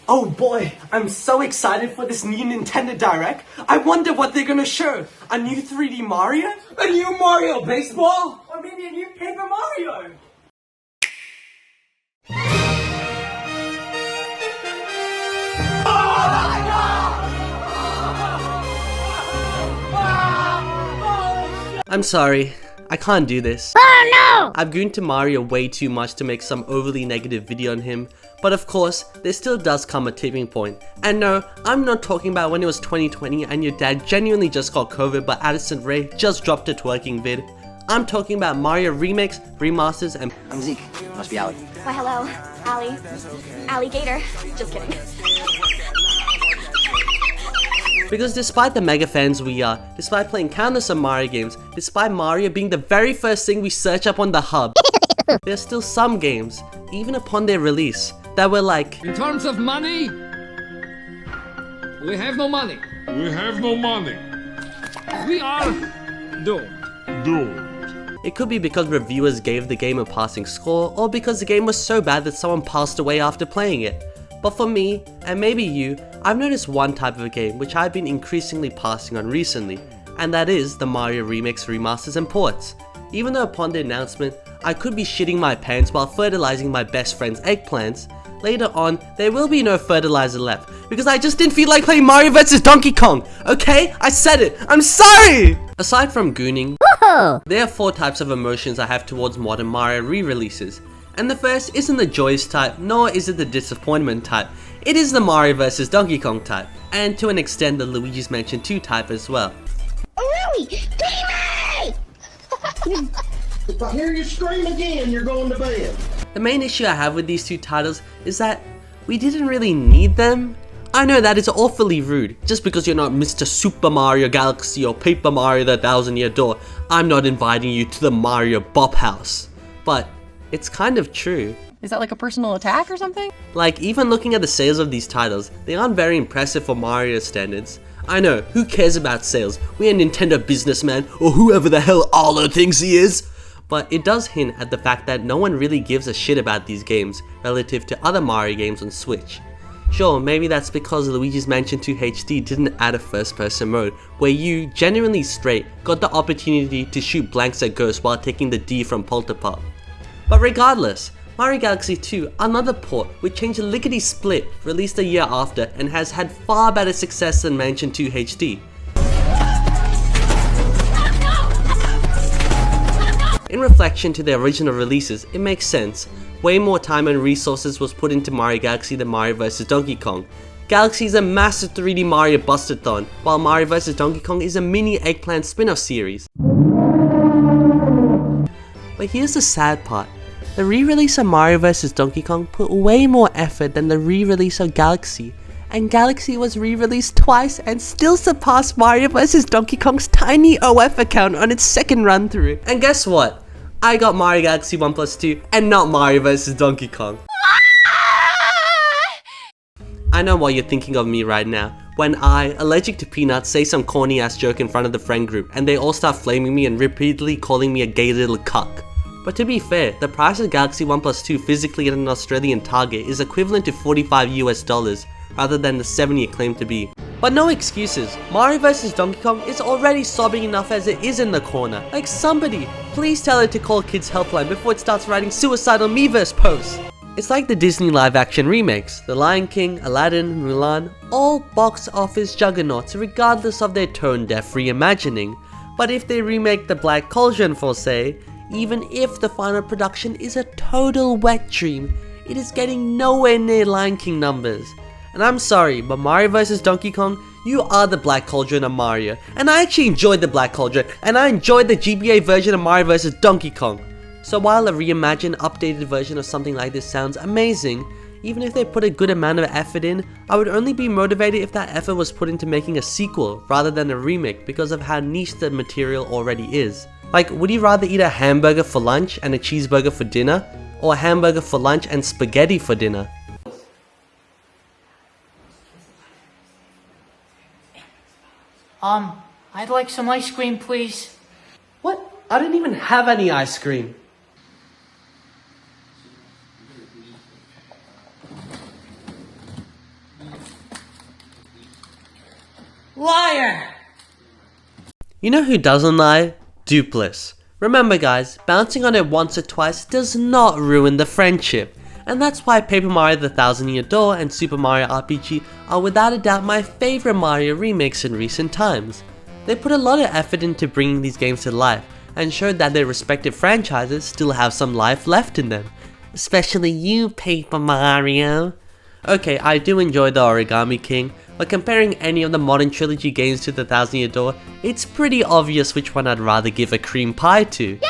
Oh boy, I'm so excited for this new Nintendo Direct. I wonder what they're gonna show. A new 3D Mario? A new Mario baseball? Or maybe a new Paper Mario? I'm sorry, I can't do this. Oh no! I've grown to Mario way too much to make some overly negative video on him, but of course, there still does come a tipping point. And no, I'm not talking about when it was 2020 and your dad genuinely just got COVID but Addison Rae just dropped a twerking vid. I'm talking about Mario remakes, remasters, and— I'm Zeke. Must be Allie. Why hello, Allie. Alligator. Just kidding. Because despite the mega fans we are, despite playing countless of Mario games, despite Mario being the very first thing we search up on the hub, there's still some games, even upon their release, that were like— In terms of money, we have no money. We have no money. We are doomed. Doomed. It could be because reviewers gave the game a passing score, or because the game was so bad that someone passed away after playing it. But for me, and maybe you, I've noticed one type of a game which I've been increasingly passing on recently, and that is the Mario remakes, remasters and ports. Even though upon the announcement, I could be shitting my pants while fertilizing my best friend's eggplants, later on, there will be no fertilizer left, because I just didn't feel like playing Mario vs Donkey Kong, okay? I said it, I'm sorry! Aside from gooning, there are 4 types of emotions I have towards modern Mario re-releases. And the first isn't the joyous type, nor is it the disappointment type. It is the Mario vs Donkey Kong type, and to an extent the Luigi's Mansion 2 type as well. Louie! Gamey! If I hear you scream again, you're going to bed. The main issue I have with these 2 titles is that we didn't really need them. I know that is awfully rude. Just because you're not Mr. Super Mario Galaxy or Paper Mario the 1000-Year Door, I'm not inviting you to the Mario Bop House. But it's kind of true. Is that like a personal attack or something? Like, even looking at the sales of these titles, they aren't very impressive for Mario standards. I know, who cares about sales? We're a Nintendo businessman, or whoever the hell Arlo thinks he is! But it does hint at the fact that no one really gives a shit about these games relative to other Mario games on Switch. Sure, maybe that's because Luigi's Mansion 2 HD didn't add a first-person mode, where you, genuinely straight, got the opportunity to shoot blanks at ghosts while taking the D from Polterpop. But regardless, Mario Galaxy 2, another port which changed lickety-split, released a year after and has had far better success than Mansion 2 HD. In reflection to the original releases, it makes sense. Way more time and resources was put into Mario Galaxy than Mario vs Donkey Kong. Galaxy is a massive 3D Mario bustathon, while Mario vs Donkey Kong is a mini Eggplant spin-off series. But here's the sad part. The re-release of Mario vs Donkey Kong put way more effort than the re-release of Galaxy, and Galaxy was re-released twice and still surpassed Mario vs Donkey Kong's tiny OF account on its second run through. And guess what? I got Mario Galaxy 1+2 and not Mario vs Donkey Kong. I know what you're thinking of me right now, when I, allergic to peanuts, say some corny ass joke in front of the friend group and they all start flaming me and repeatedly calling me a gay little cuck. But to be fair, the price of Galaxy 1+2 physically at an Australian Target is equivalent to $45 rather than the 70 it claimed to be. But no excuses, Mario vs Donkey Kong is already sobbing enough as it is in the corner. Like, somebody, please tell it to call Kids Helpline before it starts writing suicidal Miiverse posts. It's like the Disney live action remakes, The Lion King, Aladdin, Mulan, all box office juggernauts regardless of their tone-deaf reimagining. But if they remake The Black Cauldron for say, even if the final production is a total wet dream, it is getting nowhere near Lion King numbers. And I'm sorry, but Mario vs Donkey Kong, you are the Black Cauldron of Mario. And I actually enjoyed the Black Cauldron, and I enjoyed the GBA version of Mario vs Donkey Kong. So while a reimagined, updated version of something like this sounds amazing, even if they put a good amount of effort in, I would only be motivated if that effort was put into making a sequel rather than a remake because of how niche the material already is. Like, would you rather eat a hamburger for lunch and a cheeseburger for dinner, or a hamburger for lunch and spaghetti for dinner? I'd like some ice cream, please. What? I didn't even have any ice cream. Liar! You know who doesn't lie? Dupless. Remember guys, bouncing on it once or twice does not ruin the friendship. And that's why Paper Mario The Thousand Year Door and Super Mario RPG are without a doubt my favorite Mario remakes in recent times. They put a lot of effort into bringing these games to life and showed that their respective franchises still have some life left in them. Especially you, Paper Mario. Okay, I do enjoy the Origami King, but comparing any of the modern trilogy games to The Thousand Year Door, it's pretty obvious which one I'd rather give a cream pie to.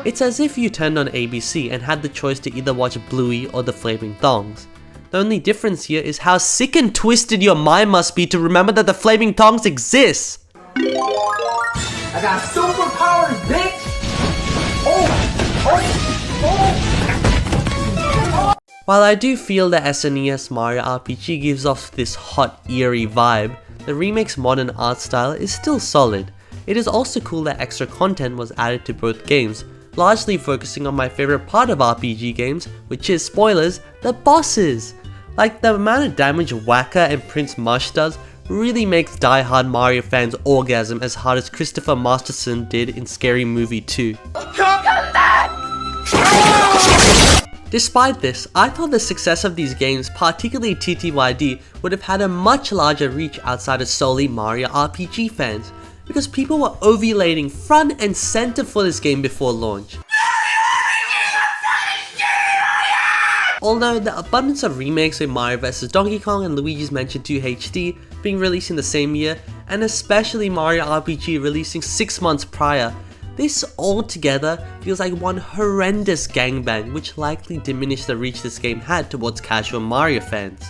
It's as if you turned on ABC and had the choice to either watch Bluey or The Flaming Thongs. The only difference here is how sick and twisted your mind must be to remember that The Flaming Thongs exists! I got superpowers, bitch! While I do feel the SNES Mario RPG gives off this hot, eerie vibe, the remake's modern art style is still solid. It is also cool that extra content was added to both games, largely focusing on my favorite part of RPG games, which is, spoilers, the bosses. Like, the amount of damage Whacker and Prince Mush does really makes die-hard Mario fans orgasm as hard as Christopher Masterson did in Scary Movie 2. Despite this, I thought the success of these games, particularly TTYD, would have had a much larger reach outside of solely Mario RPG fans, because people were ovulating front and center for this game before launch. Although the abundance of remakes with Mario vs Donkey Kong and Luigi's Mansion 2 HD being released in the same year, and especially Mario RPG releasing 6 months prior, this altogether feels like one horrendous gangbang which likely diminished the reach this game had towards casual Mario fans.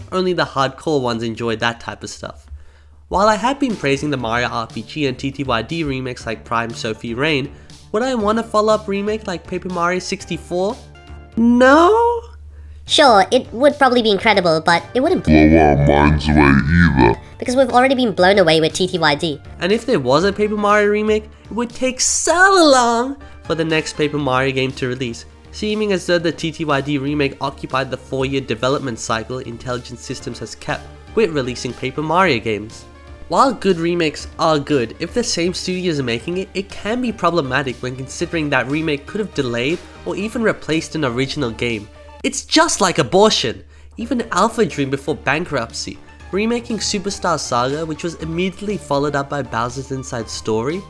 Only the hardcore ones enjoyed that type of stuff. While I have been praising the Mario RPG and TTYD remakes like Prime Sophie Rain, would I want a follow-up remake like Paper Mario 64? No? Sure, it would probably be incredible, but it wouldn't Blow our minds away either. because we've already been blown away with TTYD. And if there was a Paper Mario remake, it would take so long for the next Paper Mario game to release, seeming as though the TTYD remake occupied the 4-year development cycle Intelligent Systems has kept with releasing Paper Mario games. While good remakes are good, if the same studio is making it, it can be problematic when considering that remake could have delayed or even replaced an original game. It's just like abortion! Even Alpha dreamed before bankruptcy, remaking Superstar Saga, which was immediately followed up by Bowser's Inside Story.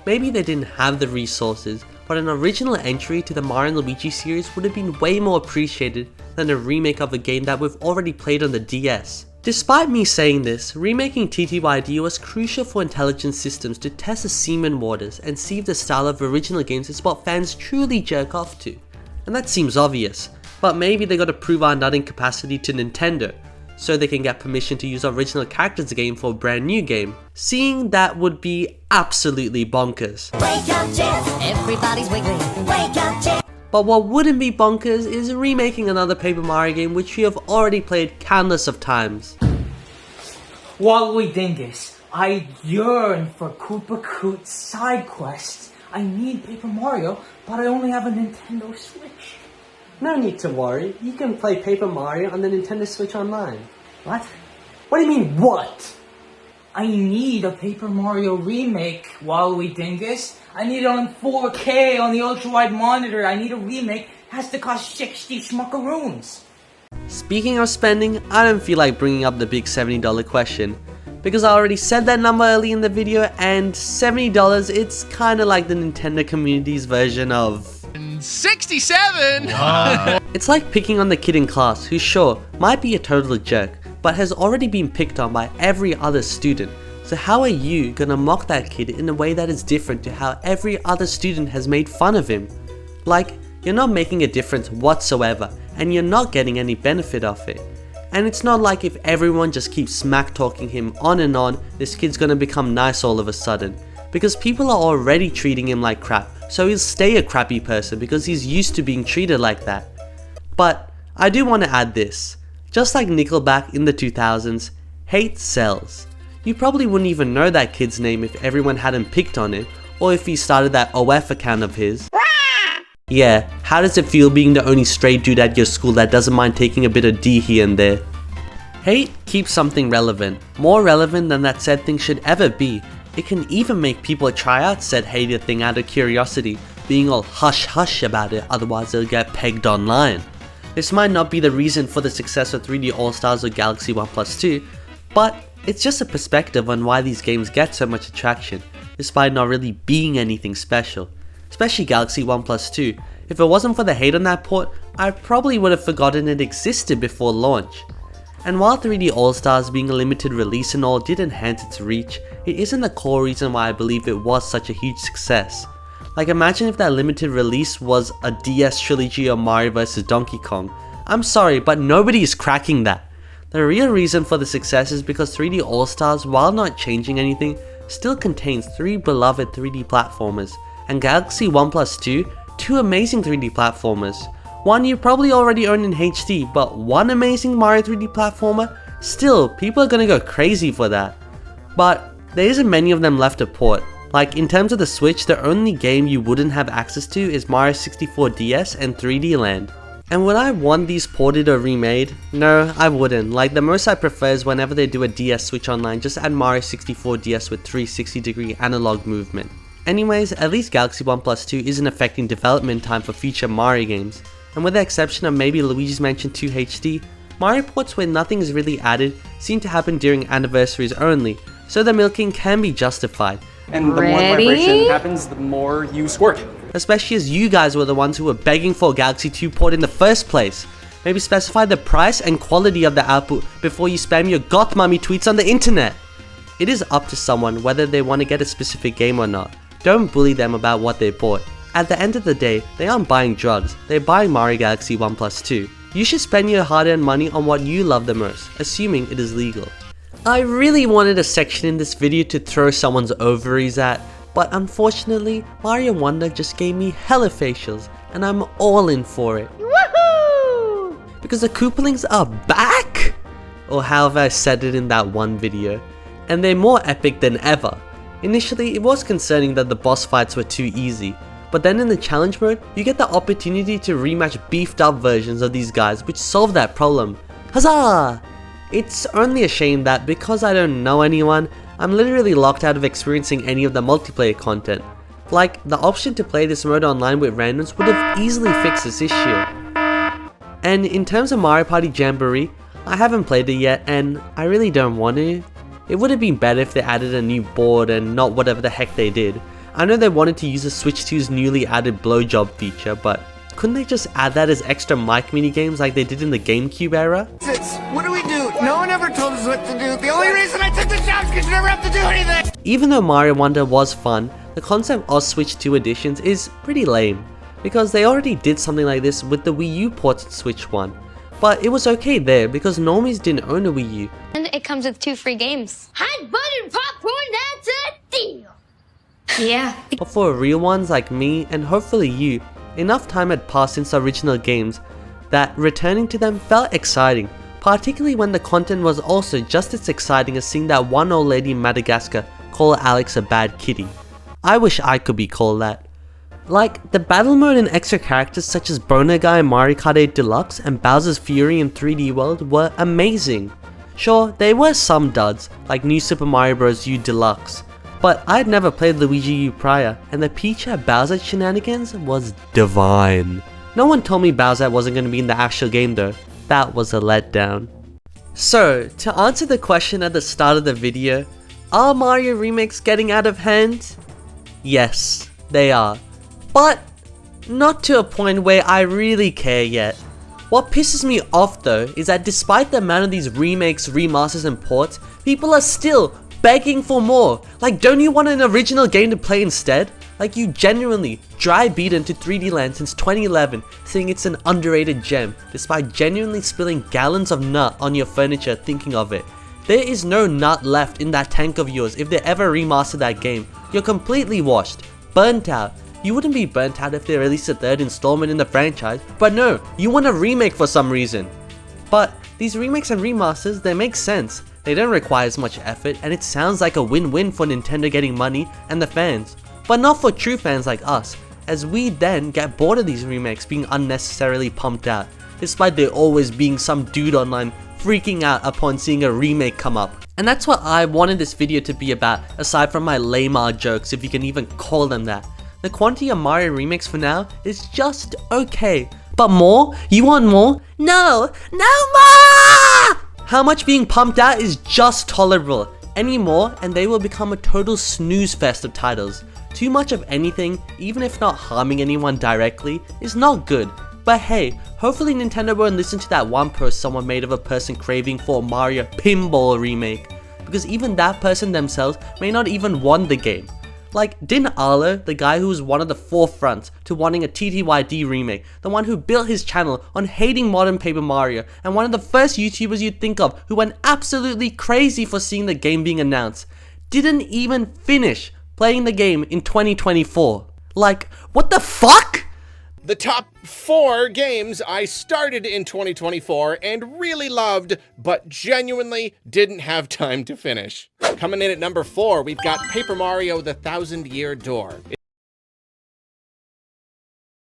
Maybe they didn't have the resources, but an original entry to the Mario & Luigi series would have been way more appreciated than a remake of a game that we've already played on the DS. Despite me saying this, remaking TTYD was crucial for Intelligent Systems to test the semen waters and see if the style of original games is what fans truly jerk off to. And that seems obvious, but maybe they gotta prove our nutting capacity to Nintendo, so they can get permission to use original characters again for a brand new game. Seeing that would be absolutely bonkers. Wake up, Jeff! Everybody's wiggling. Wake up, Jeff! But what wouldn't be bonkers is remaking another Paper Mario game which we have already played countless of times. Waluigi Dingus, I yearn for Koopa Koot's side quests. I need Paper Mario, but I only have a Nintendo Switch. No need to worry, you can play Paper Mario on the Nintendo Switch Online. What? What do you mean, what? I need a Paper Mario remake, Waluigi Dingus. I need it on 4K on the ultra-wide monitor. I need a remake. It has to cost 60 schmuckaroons. Speaking of spending, I don't feel like bringing up the big $70 question, because I already said that number early in the video, and $70, it's kinda like the Nintendo community's version of 67! It's like picking on the kid in class who sure might be a total jerk, but has already been picked on by every other student. So how are you gonna mock that kid in a way that is different to how every other student has made fun of him? Like, you're not making a difference whatsoever, and you're not getting any benefit off it. And it's not like if everyone just keeps smack talking him on and on, this kid's gonna become nice all of a sudden. Because people are already treating him like crap, so he'll stay a crappy person because he's used to being treated like that. But I do want to add this. Just like Nickelback in the 2000s, hate sells. You probably wouldn't even know that kid's name if everyone hadn't picked on him, or if he started that OF account of his. Yeah, how does it feel being the only straight dude at your school that doesn't mind taking a bit of D here and there? Hate keeps something relevant, more relevant than that said thing should ever be. It can even make people try out said hated thing out of curiosity, being all hush hush about it, otherwise they'll get pegged online. This might not be the reason for the success of 3D All-Stars or Galaxy 1 Plus 2, but it's just a perspective on why these games get so much attraction, despite not really being anything special. Especially Galaxy 1 Plus 2. If it wasn't for the hate on that port, I probably would have forgotten it existed before launch. And while 3D All-Stars being a limited release and all did enhance its reach, it isn't the core reason why I believe it was such a huge success. Like, imagine if that limited release was a DS trilogy of Mario vs Donkey Kong. I'm sorry, but nobody is cracking that. The real reason for the success is because 3D All-Stars, while not changing anything, still contains 3 beloved 3D platformers, and Galaxy 1 Plus 2, 2 amazing 3D platformers. One you probably already own in HD, but one amazing Mario 3D platformer? Still, people are gonna go crazy for that. But there isn't many of them left to port. Like, in terms of the Switch, the only game you wouldn't have access to is Mario 64 DS and 3D Land. And would I want these ported or remade? No, I wouldn't. Like, the most I prefer is whenever they do a DS Switch Online, just add Mario 64 DS with 360-degree analog movement. Anyways, at least Galaxy 1 Plus 2 isn't affecting development time for future Mario games. And with the exception of maybe Luigi's Mansion 2 HD, Mario ports where nothing is really added seem to happen during anniversaries only, so the milking can be justified. And the more vibration happens, the more you squirt. Especially as you guys were the ones who were begging for a Galaxy 2 port in the first place. Maybe specify the price and quality of the output before you spam your goth mummy tweets on the internet. It is up to someone whether they want to get a specific game or not. Don't bully them about what they bought. At the end of the day, they aren't buying drugs, they're buying Mario Galaxy 1 Plus 2. You should spend your hard-earned money on what you love the most, assuming it is legal. I really wanted a section in this video to throw someone's ovaries at, but unfortunately, Mario Wonder just gave me hella facials, and I'm all in for it. Woohoo! Because the Koopalings are back! Or however I said it in that one video. And they're more epic than ever. Initially, it was concerning that the boss fights were too easy, but then in the challenge mode, you get the opportunity to rematch beefed up versions of these guys which solve that problem. Huzzah! It's only a shame that because I don't know anyone, I'm literally locked out of experiencing any of the multiplayer content. Like, the option to play this mode online with randoms would have easily fixed this issue. And in terms of Mario Party Jamboree, I haven't played it yet and I really don't want to. It would have been better if they added a new board and not whatever the heck they did. I know they wanted to use the Switch 2's newly added blowjob feature, but couldn't they just add that as extra mic minigames like they did in the GameCube era? What do we do? No one ever told us what to do. The only reason I took the job is because you never have to do anything! Even though Mario Wonder was fun, the concept of Switch 2 editions is pretty lame, because they already did something like this with the Wii U ports to Switch 1. But it was okay there because normies didn't own a Wii U. And it comes with 2 free games. Hot buttered popcorn, that's a deal! Yeah. But for real ones like me, and hopefully you, enough time had passed since the original games that returning to them felt exciting, particularly when the content was also just as exciting as seeing that one old lady in Madagascar call Alex a bad kitty. I wish I could be called that. Like, the battle mode and extra characters such as Boner Guy in Mario Kart 8 Deluxe and Bowser's Fury in 3D World were amazing. Sure, there were some duds, like New Super Mario Bros. U Deluxe, but I'd never played Luigi U prior, and the Peach at Bowser shenanigans was divine. No one told me Bowser wasn't going to be in the actual game though. That was a letdown. So, to answer the question at the start of the video, are Mario remakes getting out of hand? Yes, they are. But not to a point where I really care yet. What pisses me off though is that despite the amount of these remakes, remasters and ports, people are still begging for more. Like, don't you want an original game to play instead? Like, you genuinely dry beat into 3D Land since 2011, saying it's an underrated gem, despite genuinely spilling gallons of nut on your furniture thinking of it. There is no nut left in that tank of yours if they ever remaster that game. You're completely washed, burnt out. You wouldn't be burnt out if they released a 3rd installment in the franchise, but no, you want a remake for some reason. But these remakes and remasters, they make sense. They don't require as much effort, and it sounds like a win-win for Nintendo getting money and the fans. But not for true fans like us, as we then get bored of these remakes being unnecessarily pumped out, despite there always being some dude online freaking out upon seeing a remake come up. And that's what I wanted this video to be about, aside from my lame-ar jokes, if you can even call them that. The quantity of Mario remakes for now is just okay. But more? You want more? No! No more! How much being pumped out is just tolerable. Any more and they will become a total snooze fest of titles. Too much of anything, even if not harming anyone directly, is not good. But hey, hopefully Nintendo won't listen to that one post someone made of a person craving for a Mario Pinball remake, because even that person themselves may not even want the game. Like, didn't Arlo, the guy who was one of the forefronts to wanting a TTYD remake, the one who built his channel on hating modern Paper Mario, and one of the first YouTubers you'd think of who went absolutely crazy for seeing the game being announced, didn't even finish playing the game in 2024. Like, what the fuck? The top 4 games I started in 2024 and really loved, but genuinely didn't have time to finish. Coming in at number 4, we've got Paper Mario: The Thousand Year Door.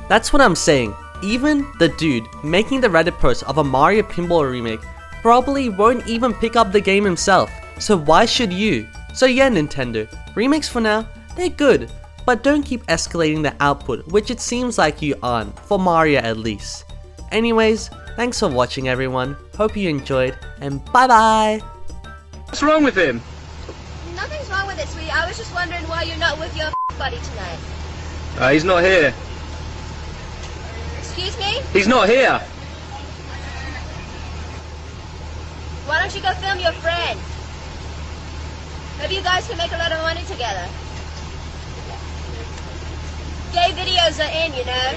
That's what I'm saying. Even the dude making the Reddit post of a Mario Pinball remake probably won't even pick up the game himself. So why should you? So yeah, Nintendo, remakes for now, they're good. But don't keep escalating the output, which it seems like you aren't, for Mario at least. Anyways, thanks for watching everyone, hope you enjoyed, and bye bye! What's wrong with him? Nothing's wrong with it, sweetie. I was just wondering why you're not with your buddy tonight. He's not here. Excuse me? He's not here! Why don't you go film your friend? Maybe you guys can make a lot of money together. Gay videos are in, you know.